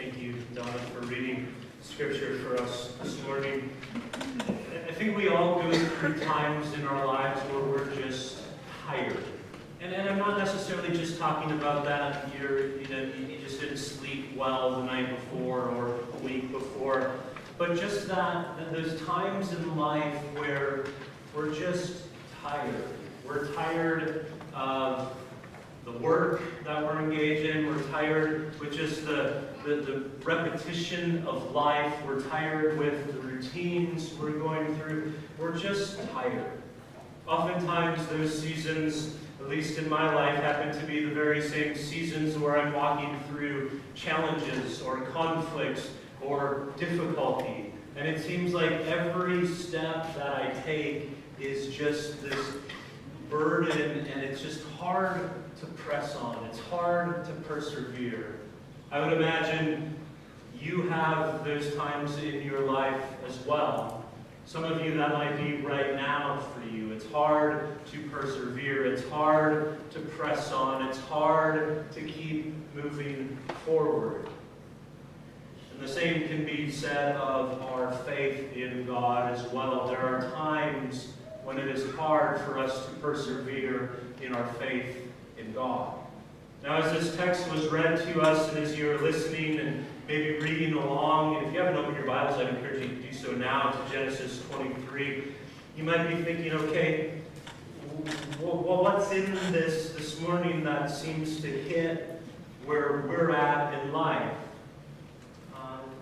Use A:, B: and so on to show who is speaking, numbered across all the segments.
A: Thank you, Donna, for reading Scripture for us this morning. I think we all go through times in our lives where we're just tired. And I'm not necessarily just talking about that you just didn't sleep well the night before or a week before, but just that there's times in life where we're just tired. We're tired of the work that we're engaged in. We're tired with just the repetition of life. We're tired with the routines we're going through. We're just tired. Oftentimes those seasons, at least in my life, happen to be the very same seasons where I'm walking through challenges or conflicts or difficulty. And it seems like every step that I take is just this burden, and it's just hard to press on. It's hard to persevere. I would imagine you have those times in your life as well. Some of you, that might be right now for you. It's hard to persevere. It's hard to press on. It's hard to keep moving forward. And the same can be said of our faith in God as well. There are times when it is hard for us to persevere in our faith in God. Now, as this text was read to us, and as you're listening and maybe reading along, and if you haven't opened your Bibles, I'd encourage you to do so now to Genesis 23. You might be thinking, okay, well, what's in this morning that seems to hit where we're at in life?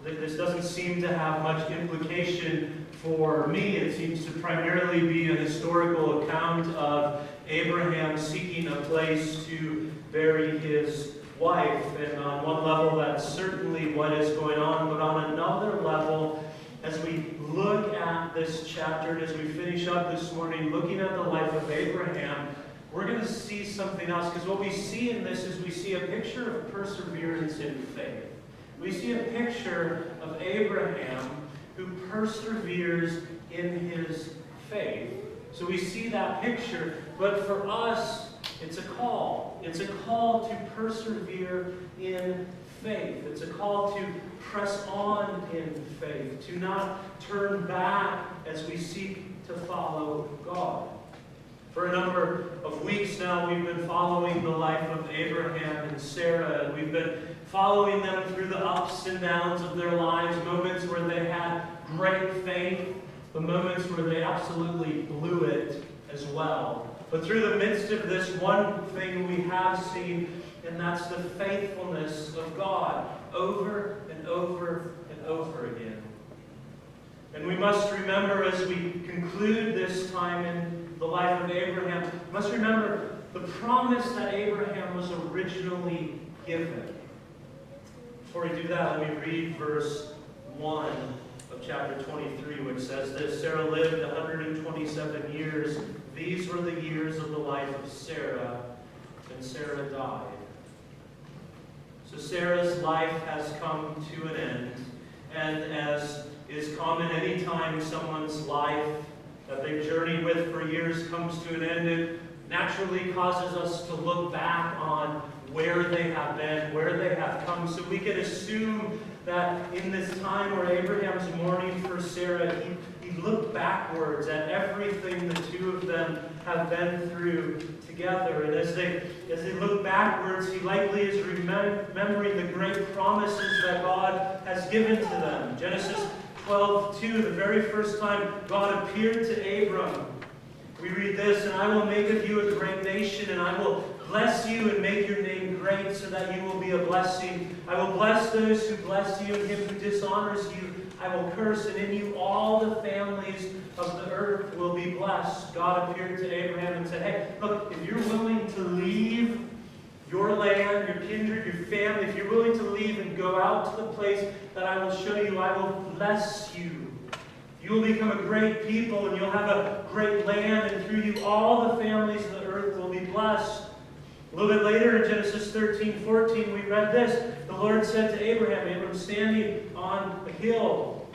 A: This doesn't seem to have much implication for me. It seems to primarily be a historical account of Abraham seeking a place to bury his wife. And on one level, that's certainly what is going on. But on another level, as we look at this chapter, and as we finish up this morning, looking at the life of Abraham, we're going to see something else. Because what we see in this is we see a picture of perseverance in faith. We see a picture of Abraham who perseveres in his faith. So we see that picture, but for us, it's a call. It's a call to persevere in faith. It's a call to press on in faith, to not turn back as we seek to follow God. For a number of weeks now, we've been following the life of Abraham and Sarah, and we've been following them through the ups and downs of their lives, moments where they had great faith, the moments where they absolutely blew it as well. But through the midst of this, one thing we have seen, and that's the faithfulness of God over and over and over again. And we must remember, as we conclude this time in the life of Abraham, we must remember the promise that Abraham was originally given. Before we do that, let me read verse 1 of chapter 23, which says this: Sarah lived 127 years. These were the years of the life of Sarah, and Sarah died. So Sarah's life has come to an end, and as is common any time someone's life that they've journeyed with for years comes to an end, it naturally causes us to look back on where they have been, where they have come. So we can assume that in this time where Abraham's mourning for Sarah, he looked backwards at everything the two of them have been through together. And as they look backwards, he likely is remembering the great promises that God has given to them. Genesis 12:2, the very first time God appeared to Abram, we read this: "And I will make of you a great nation, and I will bless you and make your name great, so that you will be a blessing. I will bless those who bless you, and him who dishonors you I will curse, and in you all the families of the earth will be blessed." God appeared to Abraham and said, hey, look, if you're willing to leave your land, your kindred, your family, if you're willing to leave and go out to the place that I will show you, I will bless you. You will become a great people, and you'll have a great land, and through you all the families of the earth will be blessed. A little bit later in Genesis 13:14, we read this. The Lord said to Abraham standing on a hill,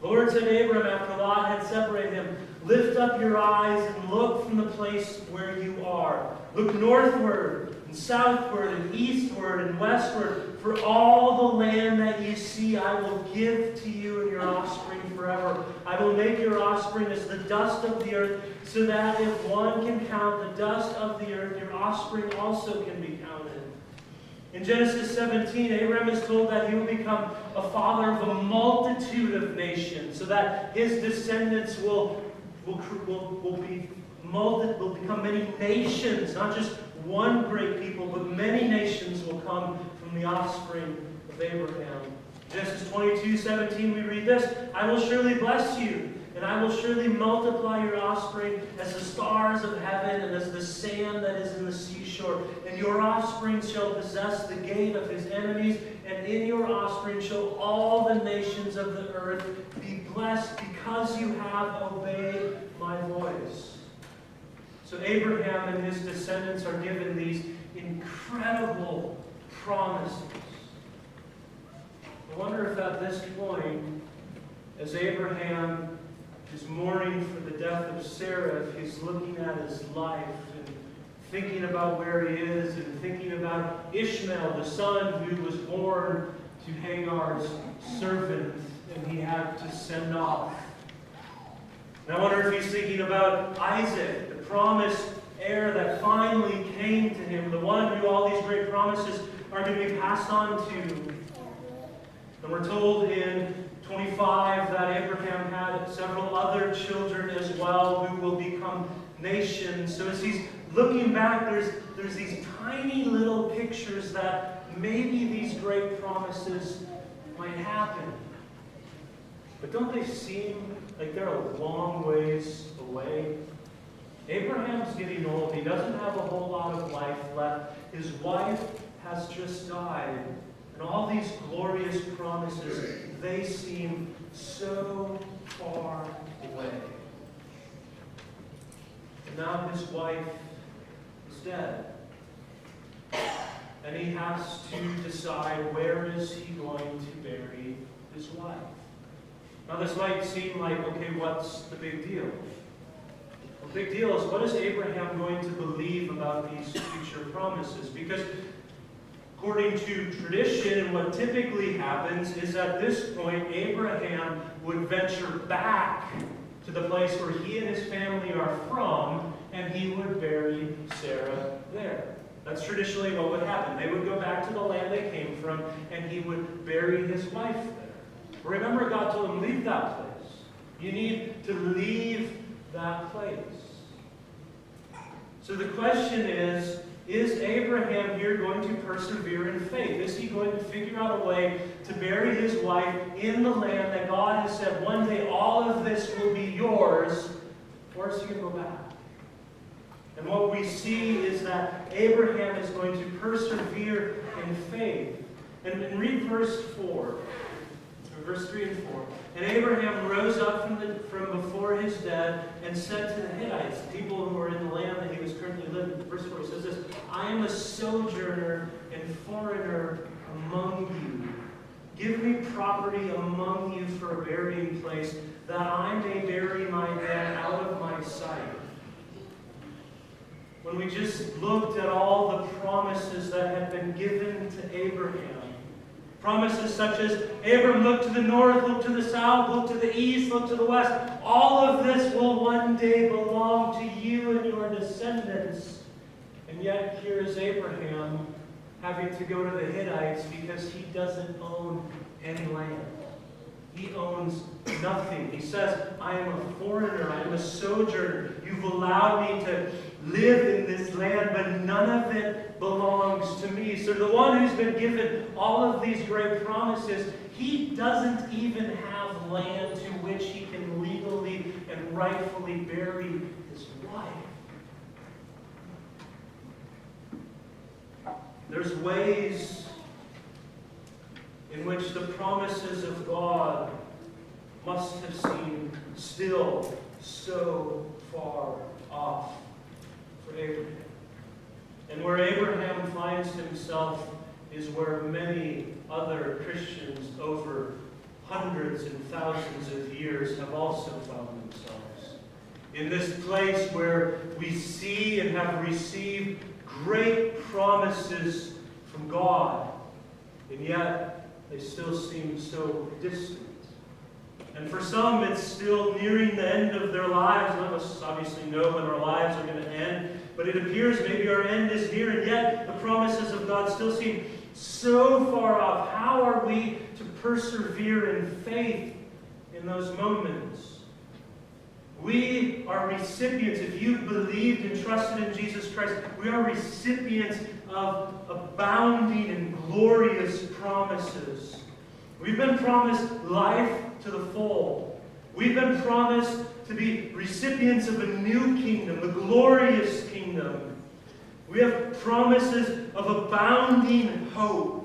A: the Lord said to Abraham after Lot had separated him, "Lift up your eyes and look from the place where you are. Look northward and southward and eastward and westward, for all the land that you See, I will give to you and your offspring forever. I will make your offspring as the dust of the earth, so that if one can count the dust of the earth, your offspring also can be counted. In Genesis 17, Abraham is told that he will become a father of a multitude of nations, so that his descendants will become many nations, not just one great people, but many nations will come from the offspring of Abraham. Genesis 22:17, we read this: I will surely bless you, and I will surely multiply your offspring as the stars of heaven and as the sand that is in the seashore. And your offspring shall possess the gate of his enemies, and in your offspring shall all the nations of the earth be blessed, because you have obeyed my voice. So Abraham and his descendants are given these incredible promises. I wonder if at this point, as Abraham is mourning for the death of Sarah, if he's looking at his life and thinking about where he is and thinking about Ishmael, the son who was born to Hagar's servant and he had to send off. And I wonder if he's thinking about Isaac, the promised heir that finally came to him, the one who all these great promises are going to be passed on to. And we're told in 25 that Abraham had several other children as well who will become nations. So as he's looking back, there's these tiny little pictures that maybe these great promises might happen. But don't they seem like they're a long ways away? Abraham's getting old. He doesn't have a whole lot of life left. His wife has just died. And all these glorious promises, they seem so far away. And now his wife is dead. And he has to decide, where is he going to bury his wife? Now this might seem like, okay, what's the big deal? The big deal is, what is Abraham going to believe about these future promises? Because according to tradition, and what typically happens is at this point, Abraham would venture back to the place where he and his family are from, and he would bury Sarah there. That's traditionally what would happen. They would go back to the land they came from, and he would bury his wife there. Remember, God told him, leave that place. You need to leave that place. So the question is Abraham here going to persevere in faith? Is he going to figure out a way to bury his wife in the land that God has said, one day all of this will be yours, or is he going to go back? And what we see is that Abraham is going to persevere in faith. And read verse 4. Verse 3 and 4. And Abraham rose up from before his dead and said to the Hittites, the people who were in the land that he was currently living. Verse 4 says this: I am a sojourner and foreigner among you. Give me property among you for a burying place, that I may bury my dead out of my sight. When we just looked at all the promises that had been given to Abraham, promises such as, Abram, look to the north, look to the south, look to the east, look to the west. All of this will one day belong to you and your descendants. And yet here is Abraham having to go to the Hittites because he doesn't own any land. He owns nothing. He says, I am a foreigner, I am a sojourner. You've allowed me to live in this land, but none of it belongs to me. So the one who's been given all of these great promises, he doesn't even have land to which he can legally and rightfully bury his wife. There's ways in which the promises of God must have seemed still so far off for Abraham. And where Abraham finds himself is where many other Christians over hundreds and thousands of years have also found themselves. In this place where we see and have received great promises from God, and yet they still seem so distant. And for some, it's still nearing the end of their lives. None of us obviously know when our lives are going to end, but it appears maybe our end is near, and yet the promises of God still seem so far off. How are we to persevere in faith in those moments? We are recipients, if you've believed and trusted in Jesus Christ, we are recipients of abounding and glorious promises. We've been promised life to the full. We've been promised to be recipients of a new kingdom, a glorious kingdom. We have promises of abounding hope.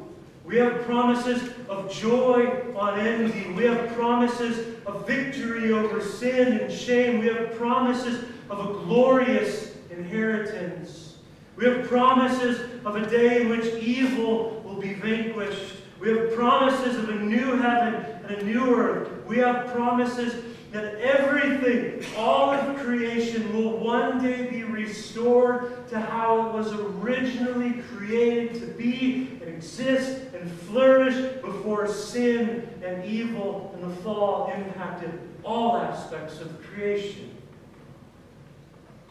A: We have promises of joy unending. We have promises of victory over sin and shame. We have promises of a glorious inheritance. We have promises of a day in which evil will be vanquished. We have promises of a new heaven and a new earth. We have promises that everything, all of creation, will one day be restored to how it was originally created to be and exist and flourish before sin and evil and the fall impacted all aspects of creation.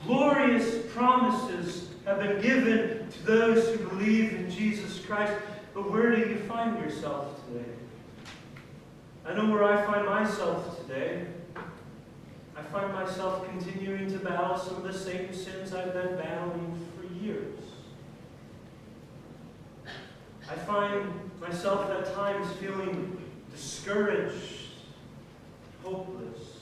A: Glorious promises have been given to those who believe in Jesus Christ. But where do you find yourself today? I know where I find myself today. I find myself continuing to battle some of the same sins I've been battling for years. I find myself at times feeling discouraged, hopeless.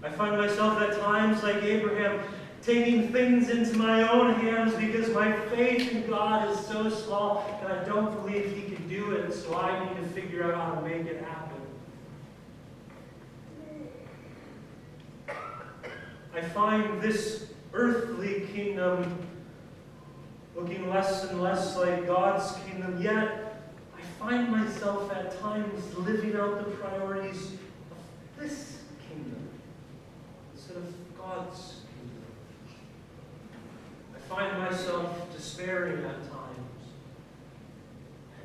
A: I find myself at times, like Abraham, taking things into my own hands because my faith in God is so small and I don't believe He can do it, so I need to figure out how to make it happen. I find this earthly kingdom looking less and less like God's kingdom, yet I find myself at times living out the priorities of this kingdom instead of God's kingdom. I find myself despairing at times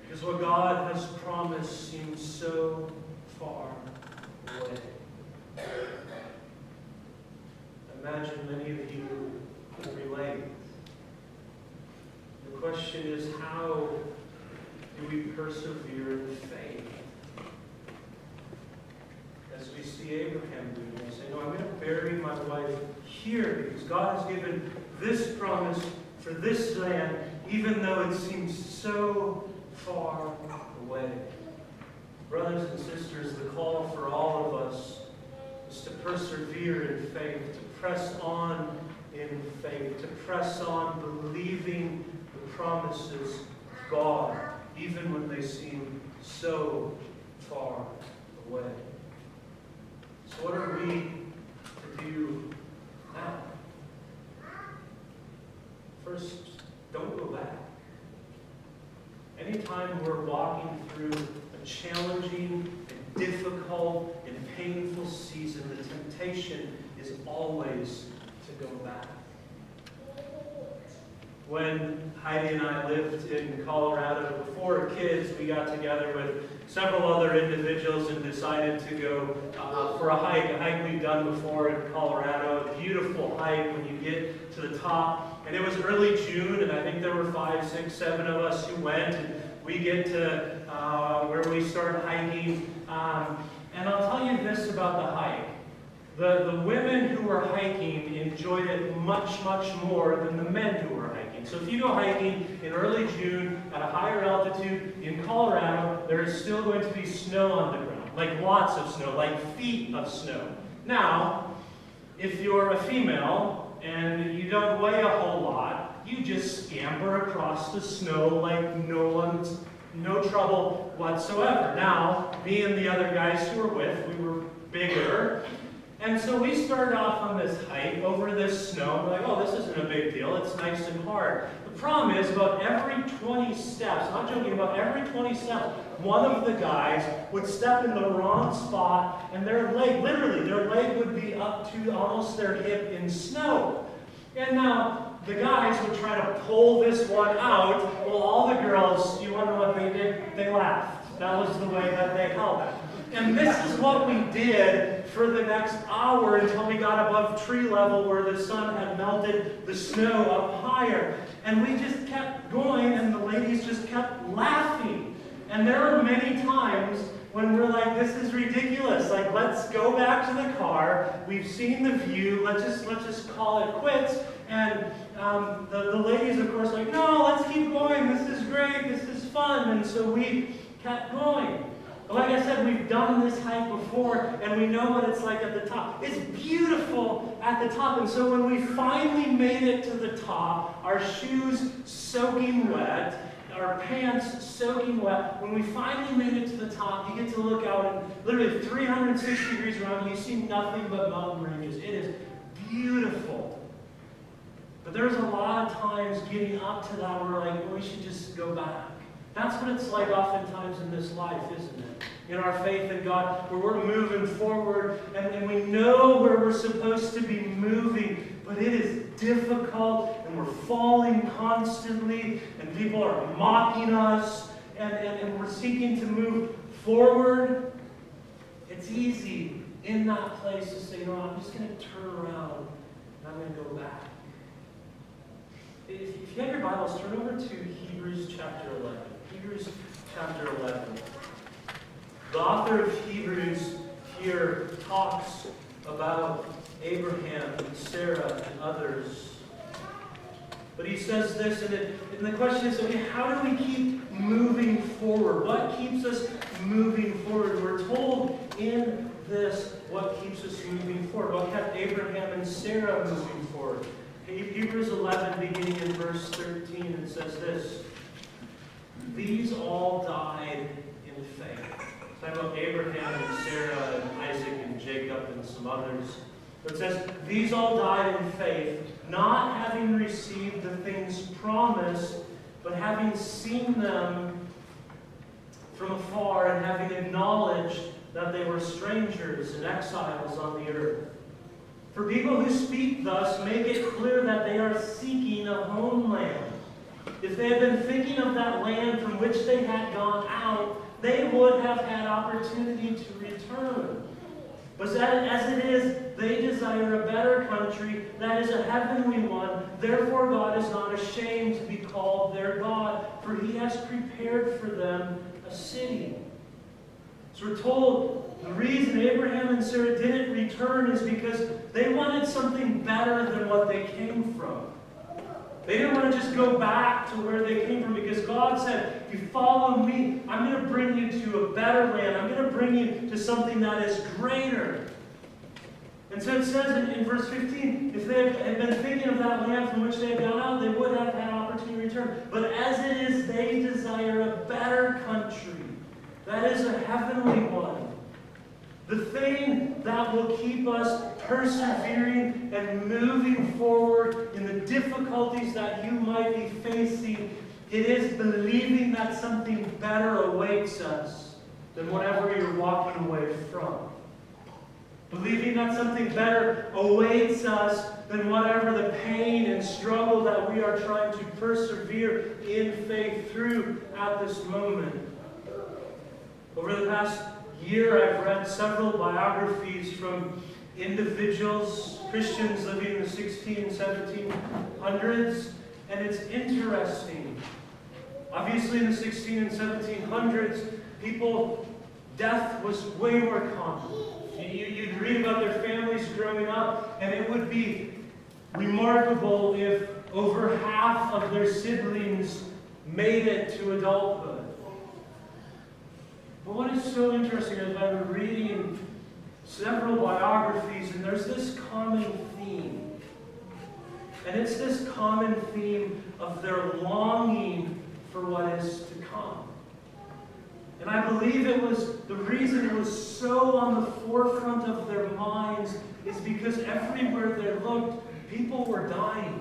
A: because what God has promised seems so far away. Imagine many of you can relate. The question is, how do we persevere in faith? As we see Abraham do, we say, no, I'm going to bury my wife here because God has given this promise for this land, even though it seems so far away. Brothers and sisters, the call for all of us is to persevere in faith, to press on in faith, to press on believing the promises of God, even when they seem so far away. So what are we to do now? First, don't go back. Anytime we're walking through a challenging and difficult and painful season, the temptation is always to go back. When Heidi and I lived in Colorado before kids, we got together with several other individuals and decided to go for a hike we've done before in Colorado. A beautiful hike when you get to the top. And it was early June, and I think there were 5, 6, 7 of us who went. And we get to where we start hiking. And I'll tell you this about the hike. The women who were hiking enjoyed it much, much more than the men who were hiking. So if you go hiking in early June at a higher altitude in Colorado, there is still going to be snow on the ground. Like lots of snow, like feet of snow. Now, if you're a female and you don't weigh a whole lot, you just scamper across the snow like no trouble whatsoever. Now, me and the other guys who were with, we were bigger. And so we started off on this hike over this snow. We're like, oh, this isn't a big deal. It's nice and hard. The problem is about every 20 steps, I'm not joking, about every 20 steps, one of the guys would step in the wrong spot and their leg, literally, their leg would be up to almost their hip in snow. And now the guys would try to pull this one out. Well, all the girls, you want to know what they did? they laughed. That was the way that they held it. And this is what we did for the next hour until we got above tree level where the sun had melted the snow up higher. And we just kept going, and the ladies just kept laughing. And there were many times when we're like, this is ridiculous. Like, let's go back to the car. We've seen the view. Let's just call it quits. And the ladies, of course, like, no, let's keep going. This is great. This is fun. And so we kept going. Like I said, we've done this hike before, and we know what it's like at the top. It's beautiful at the top. And so when we finally made it to the top, our shoes soaking wet, our pants soaking wet, when we finally made it to the top, you get to look out and literally 360 degrees around you, you see nothing but mountain ranges. It is beautiful. But there's a lot of times getting up to that where we're like, well, we should just go back. That's what it's like oftentimes in this life, isn't it? In our faith in God, where we're moving forward and we know where we're supposed to be moving, but it is difficult and we're falling constantly and people are mocking us and we're seeking to move forward. It's easy in that place to say, no, I'm just going to turn around and I'm going to go back. If you have your Bibles, turn over to Hebrews chapter 11. Hebrews chapter 11. The author of Hebrews here talks about Abraham and Sarah and others. But he says this, and the question is, okay, how do we keep moving forward? What keeps us moving forward? We're told in this what keeps us moving forward. What kept Abraham and Sarah moving forward? Hebrews 11, beginning in verse 13, it says this: these all died in faith. It's talking about Abraham and Sarah and Isaac and Jacob and some others. It says, these all died in faith, not having received the things promised, but having seen them from afar and having acknowledged that they were strangers and exiles on the earth. For people who speak thus make it clear that they are seeking a homeland. If they had been thinking of that land from which they had gone out, they would have had opportunity to return. But as it is, they desire a better country, that is a heavenly one. Therefore God is not ashamed to be called their God, for he has prepared for them a city. So we're told the reason Abraham and Sarah didn't return is because they wanted something better than what they came from. They didn't want to just go back to where they came from, because God said, if you follow me, I'm going to bring you to a better land. I'm going to bring you to something that is greater. And so it says in verse 15, if they had been thinking of that land from which they had gone out, they would have had opportunity to return. But as it is, they desire a better country. That is a heavenly one. The thing that will keep us persevering and moving forward in the difficulties that you might be facing, it is believing that something better awaits us than whatever you're walking away from. Believing that something better awaits us than whatever the pain and struggle that we are trying to persevere in faith through at this moment. Over the past year, I've read several biographies from individuals, Christians living in the 1600s and 1700s, and it's interesting. Obviously, in the 1600s and 1700s, death was way more common. You'd read about their families growing up, and it would be remarkable if over half of their siblings made it to adulthood. But what is so interesting is I've been reading several biographies, and there's this common theme. And it's this common theme of their longing for what is to come. And I believe the reason it was so on the forefront of their minds is because everywhere they looked, people were dying.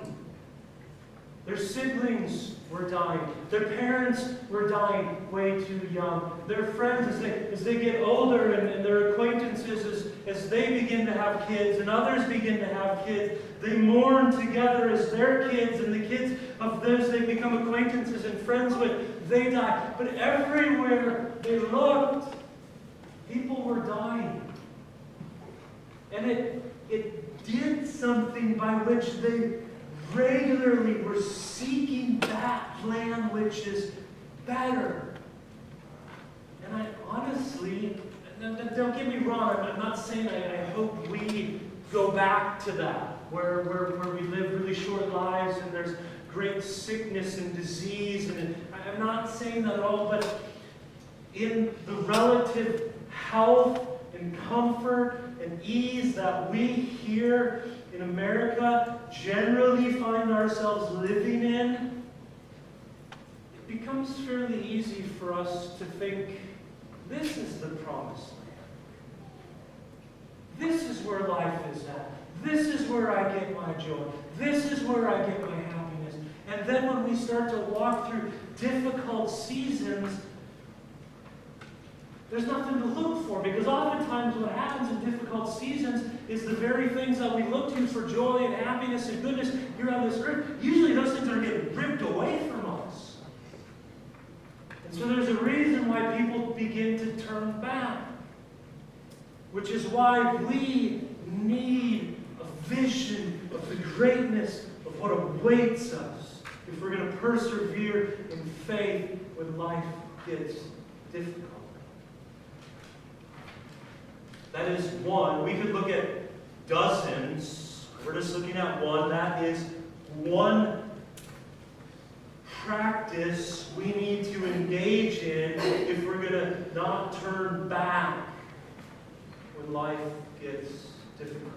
A: Their siblings were dying. Their parents were dying way too young. Their friends, as they get older, and their acquaintances, as they begin to have kids, and others begin to have kids, they mourn together as their kids and the kids of those they become acquaintances and friends with, they die. But everywhere they looked, people were dying. And it did something by which they regularly were seeking that land which is better. And I honestly, don't get me wrong, I'm not saying I hope we go back to that, where we live really short lives and there's great sickness and disease. And I'm not saying that at all, but in the relative health and comfort and ease that we here in America generally find ourselves living in, it becomes fairly easy for us to think, this is the promised land. This is where life is at. This is where I get my joy. This is where I get my happiness. And then when we start to walk through difficult seasons, there's nothing to look for, because oftentimes what happens in difficult seasons is the very things that we look to for joy and happiness and goodness here on this earth, usually those things are getting ripped away from us. And so there's a reason why people begin to turn back, which is why we need a vision of the greatness of what awaits us if we're going to persevere in faith when life gets difficult. That is one. We could look at dozens. We're just looking at one. That is one practice we need to engage in if we're going to not turn back when life gets difficult.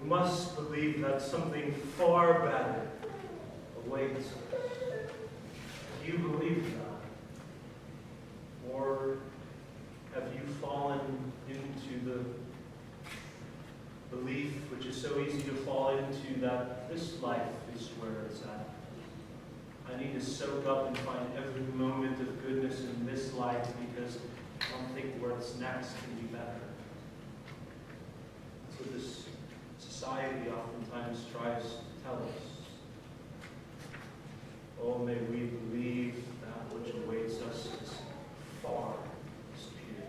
A: We must believe that something far better awaits us. Do you believe that? Or have you fallen into the belief, which is so easy to fall into, that this life is where it's at? I need to soak up and find every moment of goodness in this life because I don't think what's next can be better. That's what this society oftentimes tries to tell us. Oh, may we believe that which awaits us is far superior.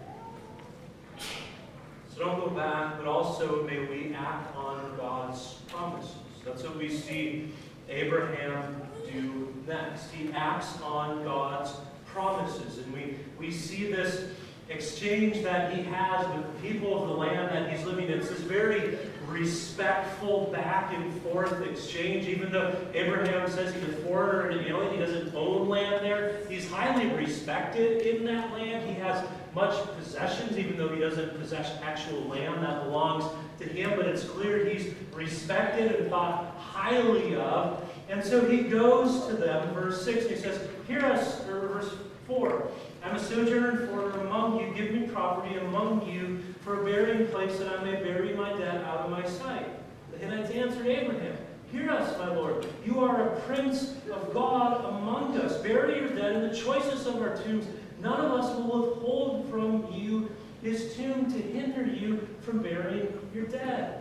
A: So don't go back, but also may we act on God's promises. That's what we see Abraham do next. He acts on God's promises. And we see this exchange that he has with the people of the land that he's living in. It's this very respectful back and forth exchange. Even though Abraham says he's a foreigner and he doesn't own land there, he's highly respected in that land. He has much possessions, even though he doesn't possess actual land that belongs to him. But it's clear he's respected and thought highly of. And so he goes to them, verse 6, he says, hear us, or verse 4, I'm a sojourner and foreigner among you, give me property among you for a burying place that I may bury my dead out of my sight. The Hittites answered Abraham, hear us, my Lord, you are a prince of God among us. Bury your dead in the choicest of our tombs. None of us will withhold from you his tomb to hinder you from burying your dead.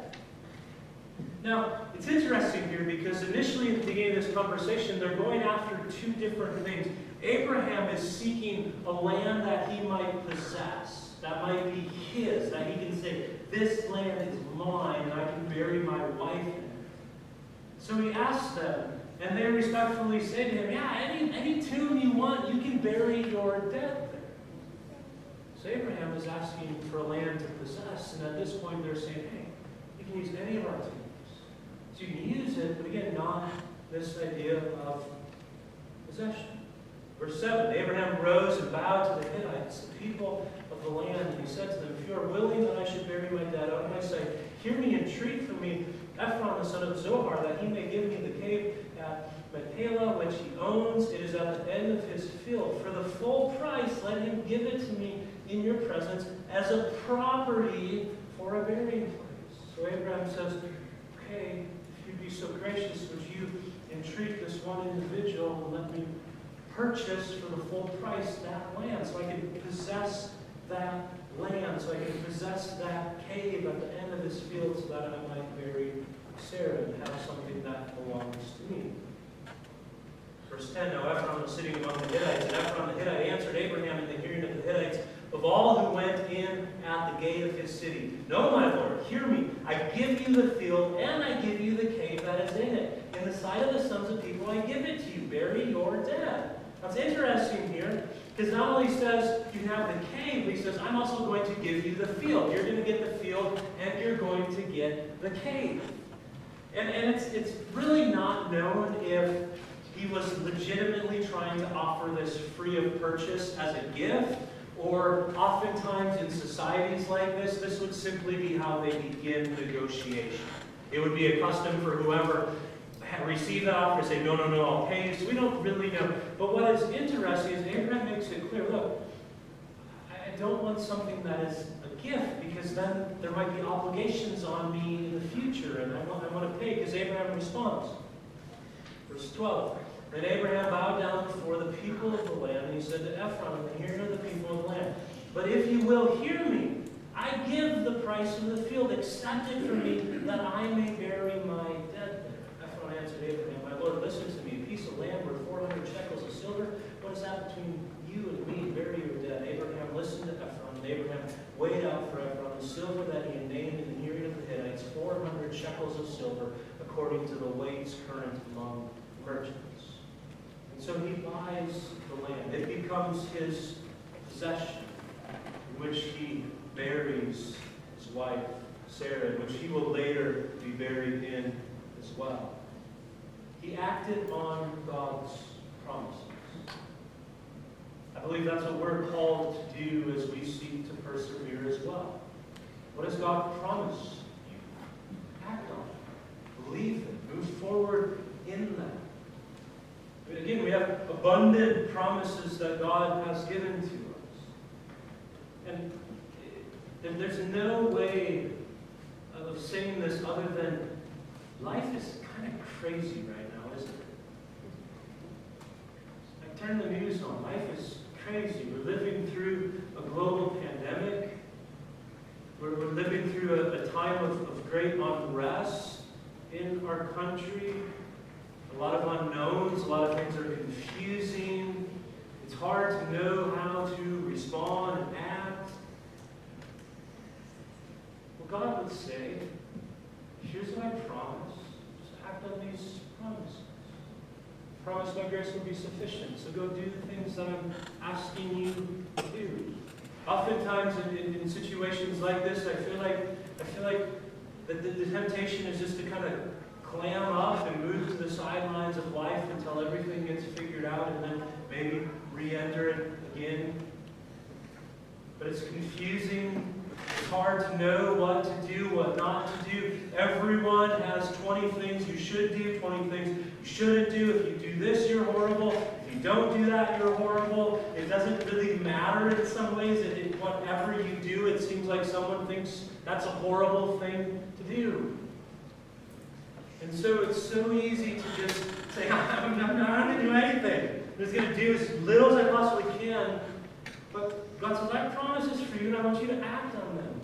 A: Now, it's interesting here because initially at the beginning of this conversation, they're going after two different things. Abraham is seeking a land that he might possess, that might be his, that he can say, this land is mine and I can bury my wife in it. So he asks them, and they respectfully say to him, yeah, any tomb you want, you can bury your dead there. So Abraham is asking for a land to possess, and at this point they're saying, hey, you can use any of our tombs. So you can use it, but again, not this idea of possession. Verse 7, Abraham rose and bowed to the Hittites, the people of the land, and he said to them, if you are willing that I should bury my dead out of my sight, hear me, entreat from me Ephron the son of Zohar, that he may give me the cave at Machpelah, which he owns. It is at the end of his field. For the full price, let him give it to me in your presence as a property for a burying place. So Abraham says, okay, if you'd be so gracious, would you entreat this one individual and let me purchase for the full price that land, so I can possess that land, so I can possess that cave at the end of this field, so that I might bury Sarah and have something that belongs to me. Verse 10, now Ephron was sitting among the Hittites, and Ephron the Hittite answered Abraham in the hearing of the Hittites, of all who went in at the gate of his city, no, my Lord, hear me. I give you the field, and I give you the cave that is in it. In the sight of the sons of people, I give it to you. Bury your dead. That's interesting here, because not only says you have the cave, but he says, I'm also going to give you the field. You're going to get the field, and you're going to get the cave. And it's really not known if he was legitimately trying to offer this free of purchase as a gift, or oftentimes in societies like this would simply be how they begin negotiation. It would be a custom for whoever had received that offer to say, no, I'll pay you. So we don't really know. But what is interesting is Abraham makes it clear, look, I don't want something that is a gift, because then there might be obligations on me in the future, and I want to pay, because Abraham responds. Verse 12. Then Abraham bowed down before the people of the land, and he said to Ephron, in the hearing of the people of the land, but if you will hear me, I give the price of the field, accept it from me, that I may bury my dead there. Ephron answered Abraham, my Lord, listen to me, a piece of land worth 400 shekels of silver, what is that between you and me? Bury your dead. Abraham listened to Ephron, and Abraham weighed out for Ephron the silver that he had named in the hearing of the Hittites, 400 shekels of silver, according to the weights current among merchants. So he buys the land. It becomes his possession, in which he buries his wife, Sarah, in which he will later be buried in as well. He acted on God's promises. I believe that's what we're called to do as we seek to persevere as well. What does God promise you? Act on it. Believe it. Move forward in that. Again, we have abundant promises that God has given to us. And there's no way of saying this other than life is kind of crazy right now, isn't it? I turn the news on. Life is crazy. We're living through a global pandemic. We're living through a time of great unrest in our country. A lot of unknowns, a lot of things are confusing. It's hard to know how to respond and act. Well, God would say, here's what I promise. Just act on these promises. I promise my grace will be sufficient. So go do the things that I'm asking you to do. Oftentimes in situations like this, I feel like the temptation is just to kind of clam up and move to the sidelines of life until everything gets figured out, and then maybe re-enter it again. But it's confusing. It's hard to know what to do, what not to do. Everyone has 20 things you should do, 20 things you shouldn't do. If you do this, you're horrible. If you don't do that, you're horrible. It doesn't really matter in some ways. Whatever you do, it seems like someone thinks that's a horrible thing to do. And so it's so easy to just say, I'm not going to do anything. I'm just going to do as little as I possibly can. But God says, I have promises for you, and I want you to act on them.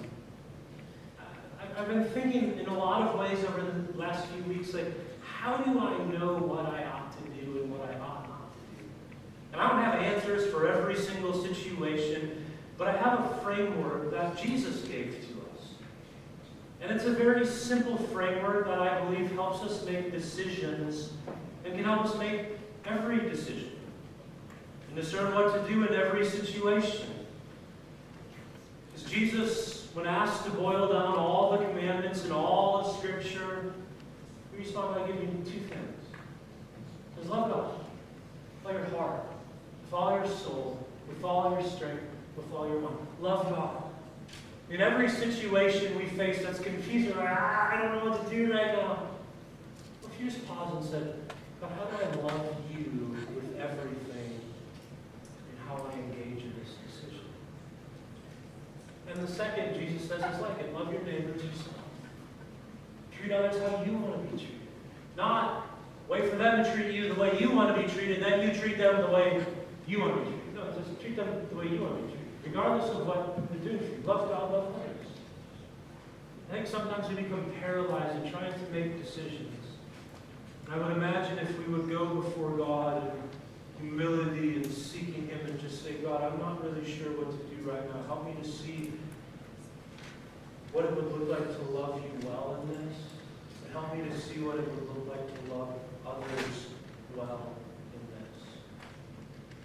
A: I've been thinking in a lot of ways over the last few weeks, like, how do I know what I ought to do and what I ought not to do? And I don't have answers for every single situation, but I have a framework that Jesus gave to us. And it's a very simple framework that I believe helps us make decisions and can help us make every decision and discern what to do in every situation. Because Jesus, when asked to boil down all the commandments and all of Scripture, he responded by giving you two things. He says, love God with all your heart, with all your soul, with all your strength, with all your mind. Love God. In every situation we face that's confusing, like, I don't know what to do right now. Well, if you just pause and said, God, how do I love you with everything and how I engage in this decision? And the second, Jesus says, is like it. Love your neighbors yourself. Treat others how you want to be treated. Not wait for them to treat you the way you want to be treated, then you treat them the way you want to be treated. No, just treat them the way you want to be treated. Regardless of what they're doing for you. Love God, love others. I think sometimes we become paralyzed in trying to make decisions. And I would imagine if we would go before God in humility and seeking Him and just say, God, I'm not really sure what to do right now. Help me to see what it would look like to love you well in this. And help me to see what it would look like to love others well in this.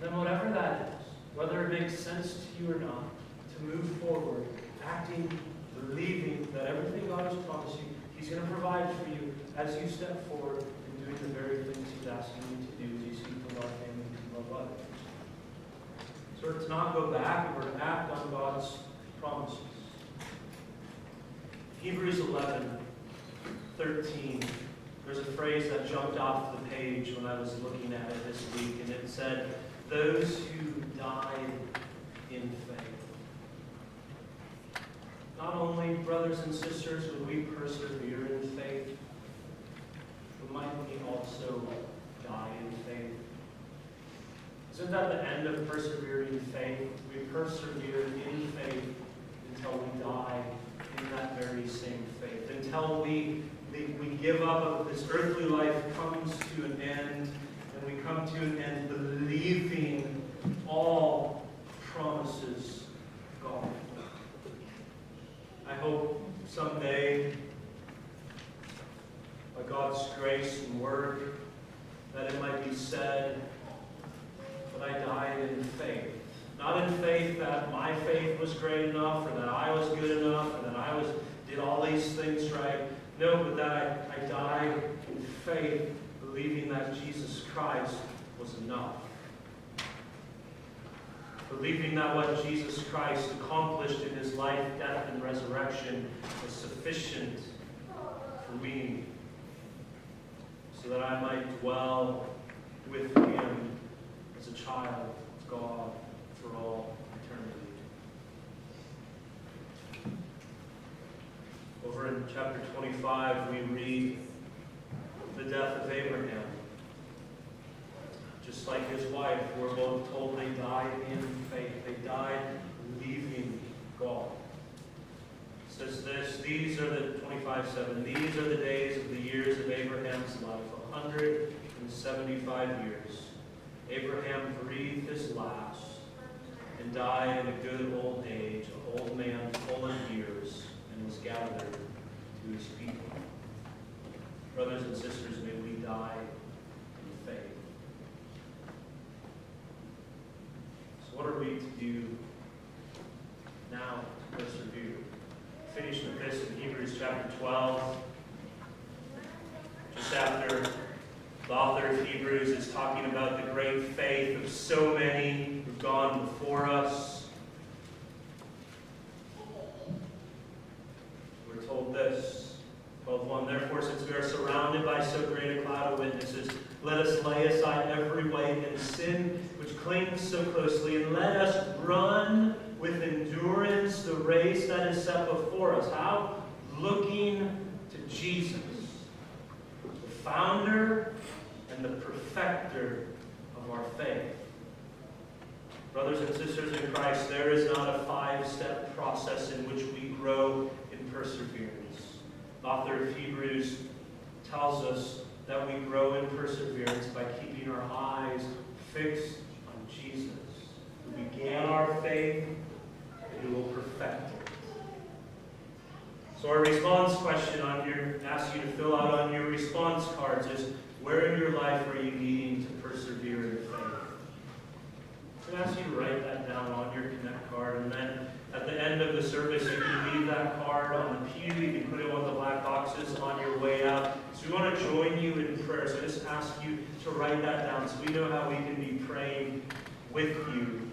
A: Then whatever that is, whether it makes sense to you or not, to move forward, acting, believing that everything God has promised you, He's going to provide for you as you step forward in doing the very things He's asking you to do as you seek to love Him and to love others. So we're to not go back, we're to act on God's promises. Hebrews 11:13. There's a phrase that jumped off the page when I was looking at it this week, and it said, those who died in faith. Not only, brothers and sisters, would we persevere in faith, but might we also die in faith? Isn't that the end of persevering in faith? We persevere in faith until we die in that very same faith. Until we give up of this earthly life comes to an end, and we come to an end believing all promises of God. I hope someday, by God's grace and word, that it might be said that I died in faith. Not in faith that my faith was great enough, or that I was good enough, or that I did all these things right. No, but that I died in faith, believing that Jesus Christ was enough. Believing that what Jesus Christ accomplished in His life, death, and resurrection was sufficient for me, so that I might dwell with Him as a child of God for all eternity. Over in chapter 25, we read the death of Abraham. Just like his wife, we're both told they died in faith. They died believing God. It says this, these are the 25:7. These are the days of the years of Abraham's life, 175 years. Abraham breathed his last and died in a good old age, an old man full of years, and was gathered to his people. Brothers and sisters, may we die in faith. So what are we to do now to persevere? Finish with this in Hebrews chapter 12. Just after the author of Hebrews is talking about the great faith of so many who've gone before us. We're told this, 12:1, therefore, since we are surrounded by so great a cloud of witnesses, let us lay aside every weight and sin which clings so closely, and let us run with endurance the race that is set before us. How? Looking to Jesus, the founder and the perfecter of our faith. Brothers and sisters in Christ, there is not a 5-step process in which we grow in perseverance. The author of Hebrews tells us that we grow in perseverance by keeping our eyes fixed on Jesus, who began our faith and who will perfect it. So our response question asks you to fill out on your response cards is, where in your life are you needing to persevere in faith? I'm going to ask you to write that down on your Connect card, and then at the end of the service, you can leave that card on the pew. You can put it on the black boxes on your way out. So we want to join you in prayer. So I just ask you to write that down so we know how we can be praying with you.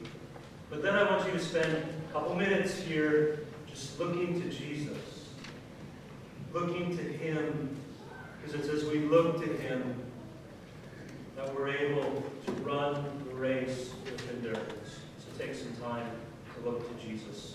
A: But then I want you to spend a couple minutes here just looking to Jesus. Looking to Him. Because it's as we look to Him that we're able to run the race with endurance. So take some time to look to Jesus.